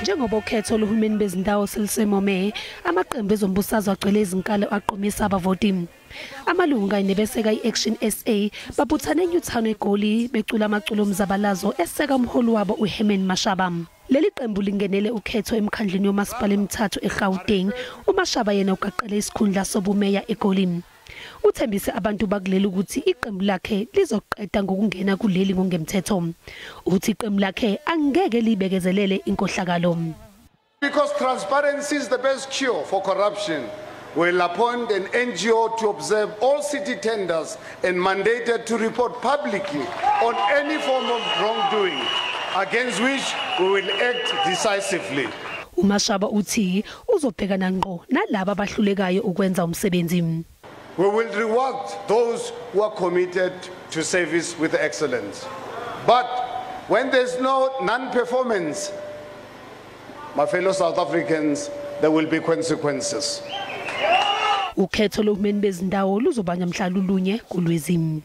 Njengoba ukhetho lohulumeni bezindawo selisemome, amaqembu ezombusazwe agcwele izinkalo aqomisa abavoti. Amalungu kanye nebeseka iActionSA babuthane eNewtown eGoli becula amaculo omzabalazo eseka umholi wabo uHerman Mashaba. Leli qembu lingenele ukhetho emkhandleni yomasipala emithathu eGauteng. uMashaba yena uqaqele isikhundla sobumeya eGoli. Uthembise abantu bakuleli ukuthi iqembu lakhe lizoqeda ngokungena kuleli ngokungemthetho. Uthi iqembu lakhe angeke libekezelele inkohlakalo. Because transparency is the best cure for corruption, we'll appoint an NGO to observe all city tenders and mandated to report publicly on any form of wrongdoing, against which we will act decisively. uMashaba uthi uzobhekana ngqo nalabo abahlulekayo ukwenza umsebenzi. We will reward those who are committed to service with excellence. But when there's no non-performance, my fellow South Africans, there will be consequences. Ukhetho lohulumeni bezindawo luzobanya mhla lulunye kuLwezimini.